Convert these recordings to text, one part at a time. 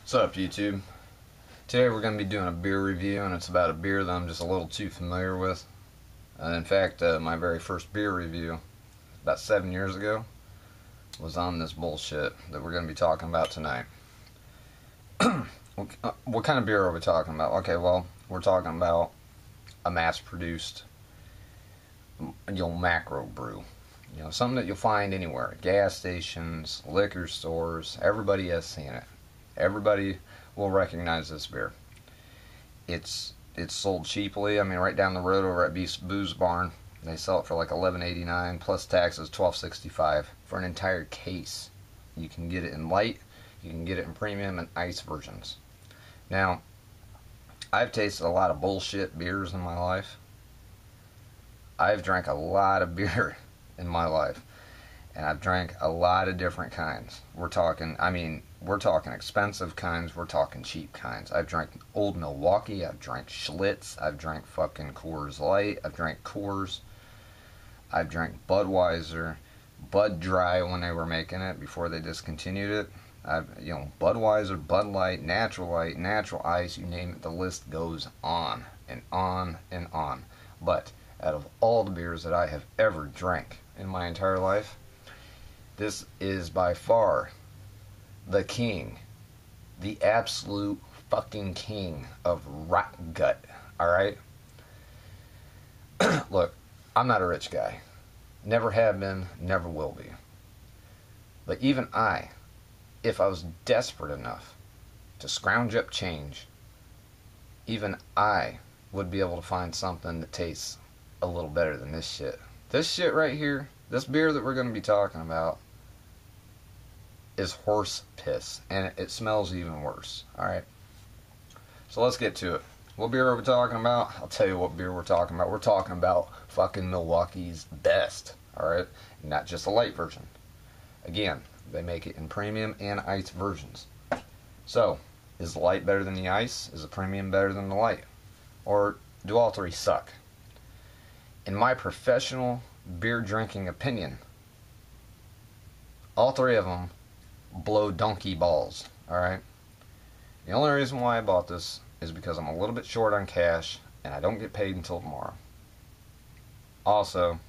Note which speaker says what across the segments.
Speaker 1: What's up, YouTube? Today we're going to be doing a beer review, and it's about a beer that I'm just a little too familiar with. In fact, my very first beer review, about 7 years ago, was on this bullshit that we're going to be talking about tonight. What kind of beer are we talking about? Okay, well, we're talking about a mass-produced, macro brew. Something that you'll find anywhere. At gas stations, liquor stores. Everybody has seen it. Everybody will recognize this beer. It's sold cheaply. I mean, right down the road over at Booze Barn, they sell it for like $11.89 plus taxes, $12.65 for an entire case. You can get it in light, you can get it in premium and ice versions. Now, I've tasted a lot of bullshit beers in my life. I've drank a lot of beer in my life, and I've drank a lot of different kinds. We're talking expensive kinds, we're talking cheap kinds. I've drank Old Milwaukee, I've drank Schlitz, I've drank fucking Coors Light, I've drank Coors, I've drank Budweiser, Bud Dry when they were making it before they discontinued it. Budweiser, Bud Light, Natural Ice, you name it, the list goes on and on and on. But out of all the beers that I have ever drank in my entire life, this is by far the king, the absolute fucking king of rot gut, alright? Look, I'm not a rich guy. Never have been, never will be. But even I, if I was desperate enough to scrounge up change, even I would be able to find something that tastes a little better than this shit. This shit right here, this beer that we're going to be talking about, is horse piss, and it smells even worse. Alright, so let's get to it. What beer are we talking about? I'll tell you what beer we're talking about. We're talking about fucking Milwaukee's Best. Alright, not just a light version. Again, they make it in premium and ice versions. So, is the light better than the ice? Is the premium better than the light? Or do all three suck? In my professional beer drinking opinion, all three of them blow donkey balls. Alright, the only reason why I bought this is because I'm a little bit short on cash and I don't get paid until tomorrow. Also,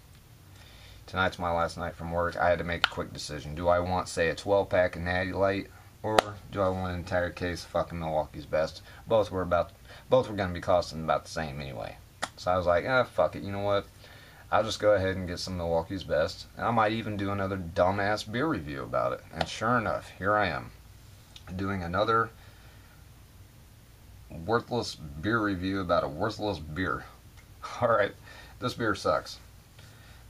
Speaker 1: tonight's my last night from work. I had to make a quick decision. Do I want, say, a 12-pack of Natty Light, or do I want an entire case of fucking Milwaukee's Best? Both were going to be costing about the same anyway. So I was like, fuck it, you know what? I'll just go ahead and get some Milwaukee's Best. And I might even do another dumbass beer review about it. And sure enough, here I am, doing another worthless beer review about a worthless beer. Alright, this beer sucks.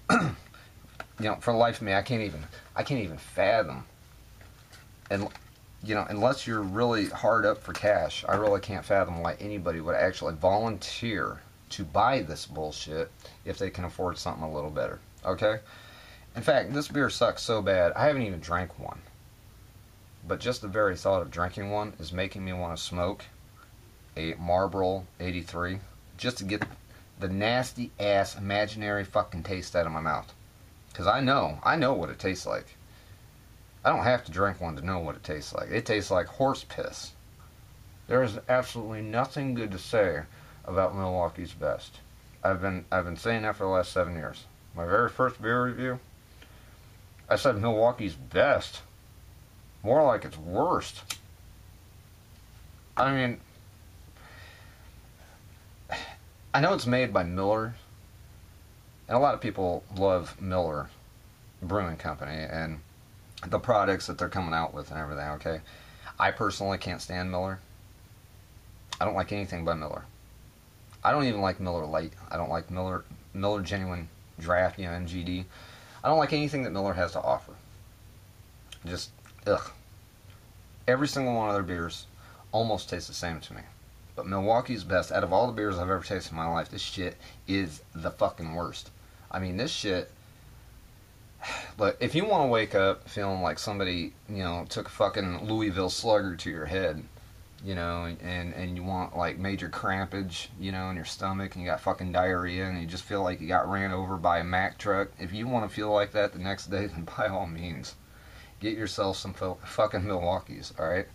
Speaker 1: For the life of me, I can't even fathom. And unless you're really hard up for cash, I really can't fathom why anybody would actually volunteer to buy this bullshit if they can afford something a little better. Okay? In fact, this beer sucks so bad, I haven't even drank one. But just the very thought of drinking one is making me want to smoke a Marlboro 83 just to get the nasty ass imaginary fucking taste out of my mouth. Because I know what it tastes like. I don't have to drink one to know what it tastes like. It tastes like horse piss. There is absolutely nothing good to say about Milwaukee's Best. I've been saying that for the last 7 years. My very first beer review, I said Milwaukee's Best. More like it's worst. I mean, I know it's made by Miller, and a lot of people love Miller Brewing Company and the products that they're coming out with and everything, okay? I personally can't stand Miller. I don't like anything by Miller. I don't even like Miller Lite. I don't like Miller Genuine Draft, MGD. I don't like anything that Miller has to offer. Just, ugh. Every single one of their beers almost tastes the same to me. But Milwaukee's Best, out of all the beers I've ever tasted in my life, this shit is the fucking worst. I mean, this shit, but if you want to wake up feeling like somebody, took a fucking Louisville Slugger to your head, and you want like major crampage, in your stomach, and you got fucking diarrhea, and you just feel like you got ran over by a Mack truck, if you want to feel like that the next day, then by all means, get yourself some fucking Milwaukees, alright?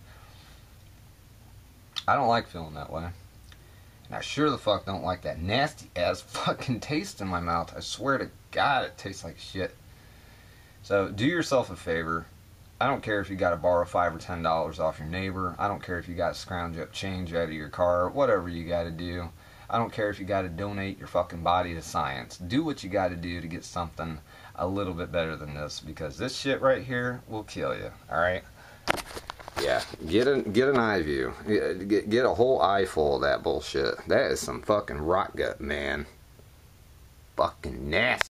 Speaker 1: I don't like feeling that way. And I sure the fuck don't like that nasty ass fucking taste in my mouth. I swear to God, it tastes like shit. So do yourself a favor. I don't care if you got to borrow $5 or $10 off your neighbor. I don't care if you got to scrounge up change out of your car. Whatever you got to do. I don't care if you got to donate your fucking body to science. Do what you got to do to get something a little bit better than this, because this shit right here will kill you. All right. Yeah, get an eye view. Get a whole eye full of that bullshit. That is some fucking rot gut, man. Fucking nasty.